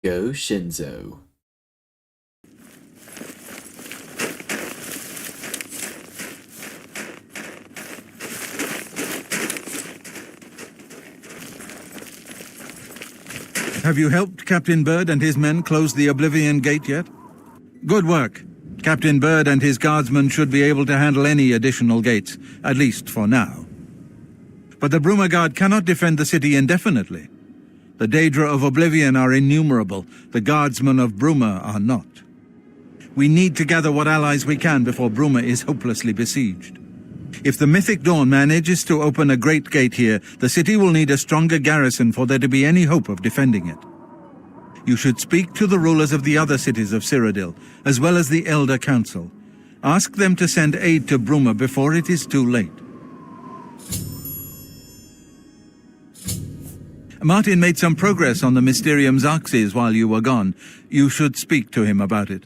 Goshinzo. Have you helped Captain Bird and his men close the Oblivion Gate yet? Good work. Captain Bird and his guardsmen should be able to handle any additional gates, at least for now. But the Bruma Guard cannot defend the city indefinitely. The Daedra of Oblivion are innumerable, the guardsmen of Bruma are not. We need to gather what allies we can before Bruma is hopelessly besieged. If the Mythic Dawn manages to open a great gate here, the city will need a stronger garrison for there to be any hope of defending it. You should speak to the rulers of the other cities of Cyrodiil, as well as the Elder Council. Ask them to send aid to Bruma before it is too late. Martin made some progress on the Mysterium Xarxes while you were gone. You should speak to him about it.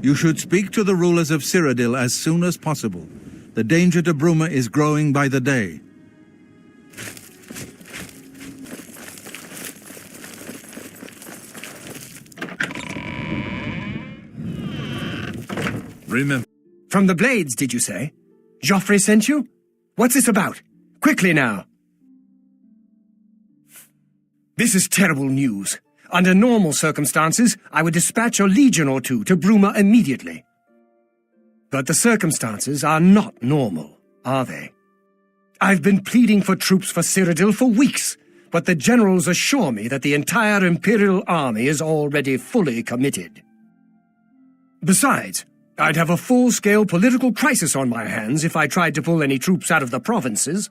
You should speak to the rulers of Cyrodiil as soon as possible. The danger to Bruma is growing by the day. Remember. From the Blades, did you say? Joffrey sent you? What's this about? Quickly now. This is terrible news. Under normal circumstances, I would dispatch a legion or two to Bruma immediately. But the circumstances are not normal, are they? I've been pleading for troops for Cyrodiil for weeks, but the generals assure me that the entire Imperial army is already fully committed. Besides, I'd have a full-scale political crisis on my hands if I tried to pull any troops out of the provinces.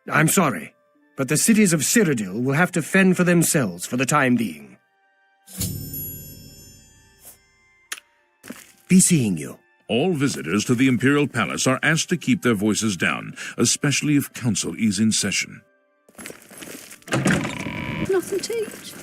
I'm sorry, but the cities of Cyrodiil will have to fend for themselves for the time being. Be seeing you. All visitors to the Imperial Palace are asked to keep their voices down, especially if Council is in session. Nothing to eat.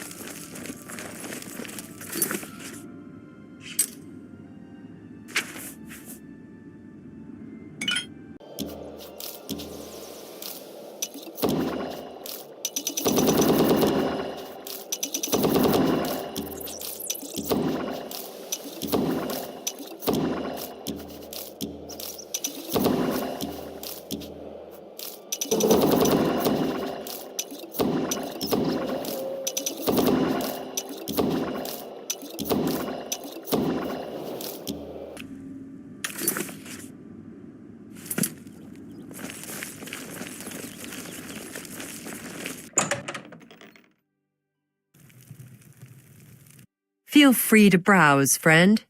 Feel free to browse, friend.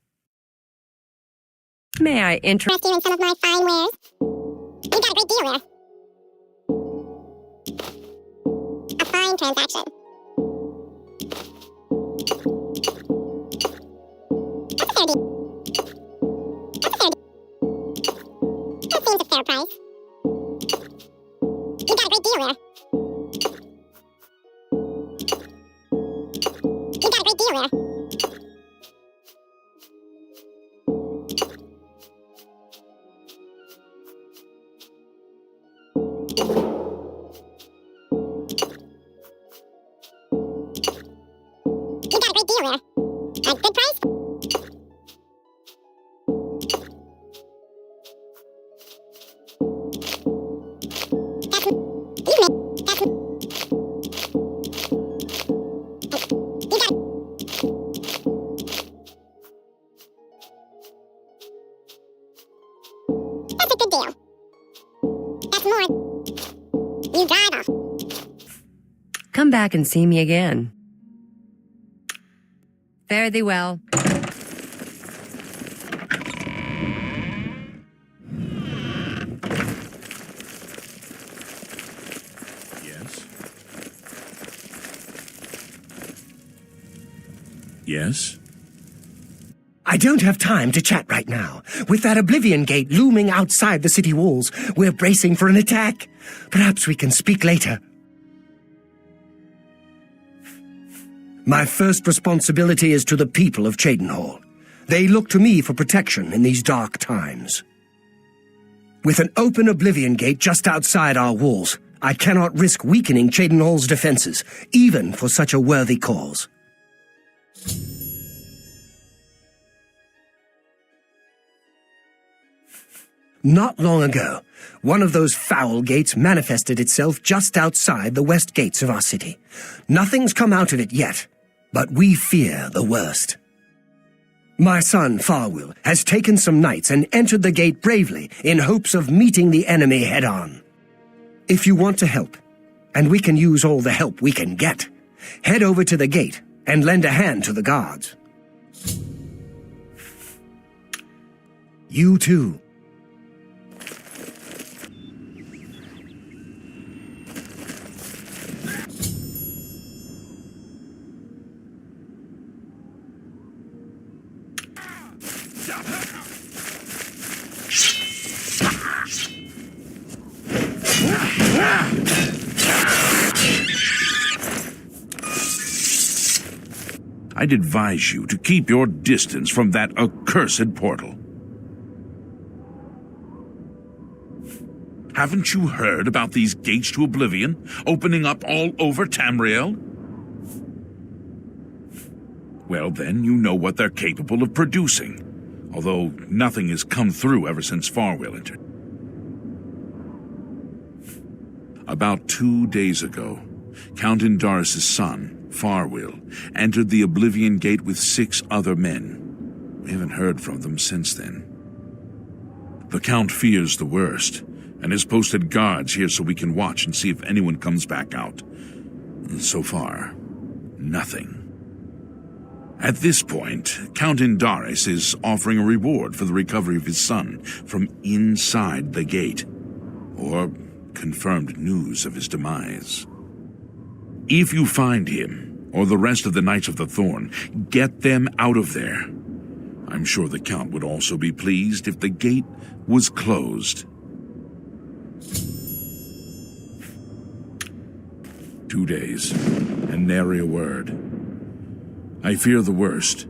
May I interest you in some of my fine wares? You got a great deal there. A fine transaction. That's a fair deal. That seems a fair price. You got a great deal there. You got a great deal there. A good price? That's a good deal. That's more. You got off. Come back and see me again. Fare thee well. Yes? Yes? I don't have time to chat right now. With that Oblivion Gate looming outside the city walls, we're bracing for an attack. Perhaps we can speak later. My first responsibility is to the people of Cheydinhal. They look to me for protection in these dark times. With an open Oblivion Gate just outside our walls, I cannot risk weakening Cheydinhal's defenses, even for such a worthy cause. Not long ago, one of those foul gates manifested itself just outside the west gates of our city. Nothing's come out of it yet, but we fear the worst. My son, Farwill, has taken some knights and entered the gate bravely in hopes of meeting the enemy head-on. If you want to help, and we can use all the help we can get, head over to the gate and lend a hand to the guards. You too. I'd advise you to keep your distance from that accursed portal. Haven't you heard about these gates to Oblivion opening up all over Tamriel? Well, then you know what they're capable of producing, although nothing has come through ever since Farwill entered. About 2 days ago, Count Indaris' son, Farwill, entered the Oblivion Gate with 6 other men. We haven't heard from them since then. The Count fears the worst, and has posted guards here so we can watch and see if anyone comes back out. So far, nothing. At this point, Count Indaris is offering a reward for the recovery of his son from inside the gate, or confirmed news of his demise. If you find him, or the rest of the Knights of the Thorn, get them out of there. I'm sure the Count would also be pleased if the gate was closed. 2 days, and nary a word. I fear the worst.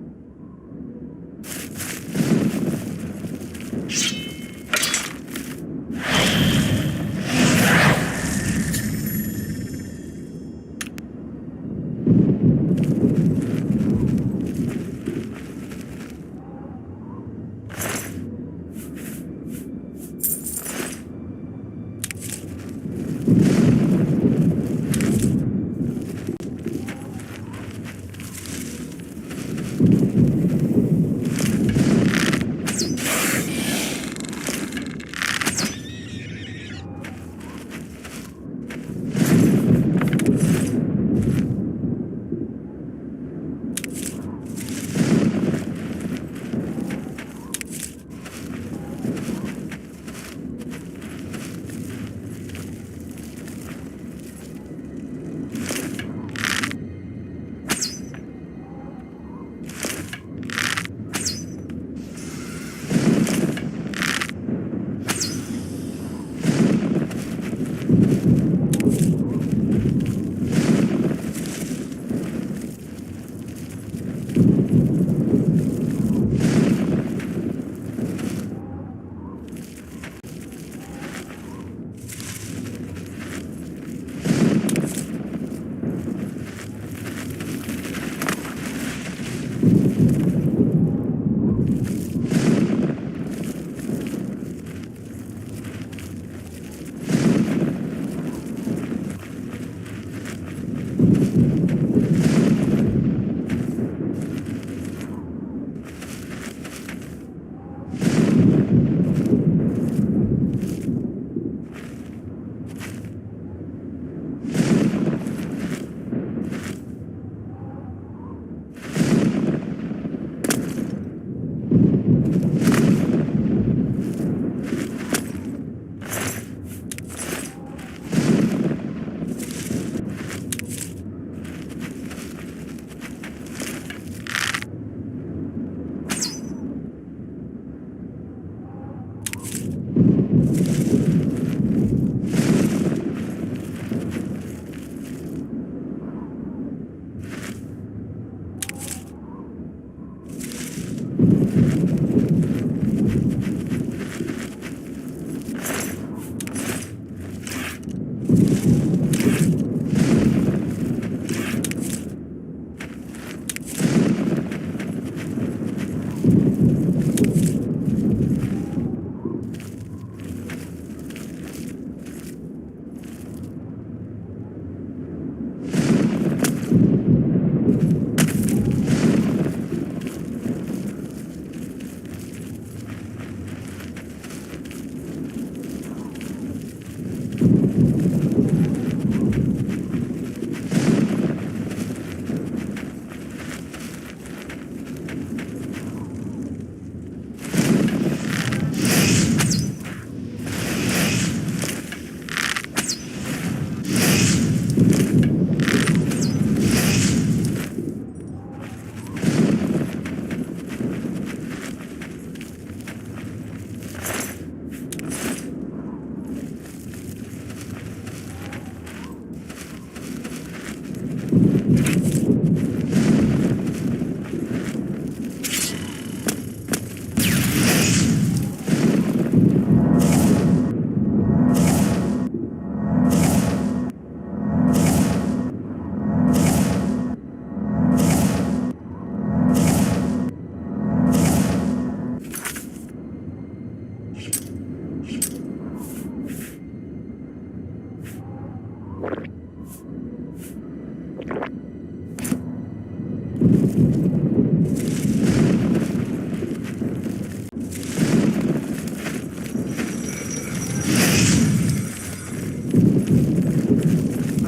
I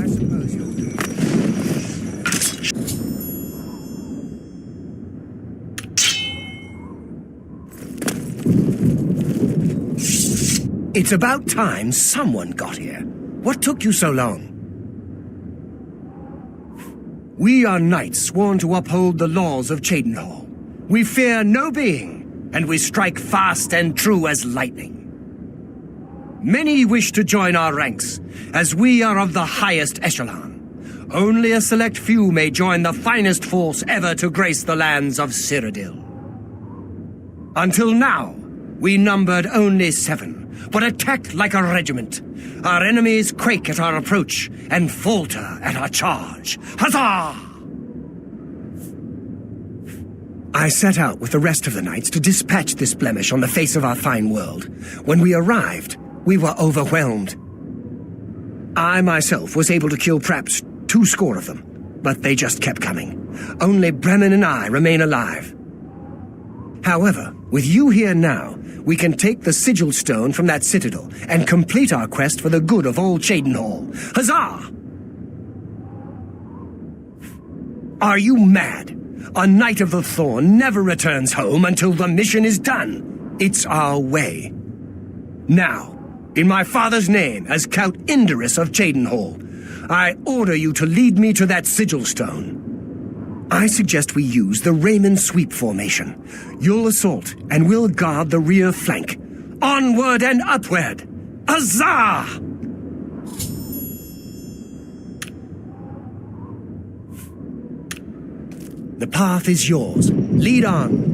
suppose you'll do. It's about time someone got here. What took you so long? We are knights sworn to uphold the laws of Cheydinhal. We fear no being, and we strike fast and true as lightning. Many wish to join our ranks, as we are of the highest echelon. Only a select few may join the finest force ever to grace the lands of Cyrodiil. Until now, we numbered only 7, but attacked like a regiment. Our enemies quake at our approach and falter at our charge. Huzzah! I set out with the rest of the knights to dispatch this blemish on the face of our fine world. When we arrived, we were overwhelmed. I myself was able to kill perhaps 20 of them, but they just kept coming. Only Bremen and I remain alive. However, with you here now, we can take the sigil stone from that citadel and complete our quest for the good of all Cheydinhal. Huzzah! Are you mad? A Knight of the Thorn never returns home until the mission is done. It's our way. Now, in my father's name, as Count Indorus of Cheydinhal, I order you to lead me to that sigil stone. I suggest we use the Raymond Sweep formation. You'll assault, and we'll guard the rear flank. Onward and upward! Huzzah! The path is yours. Lead on.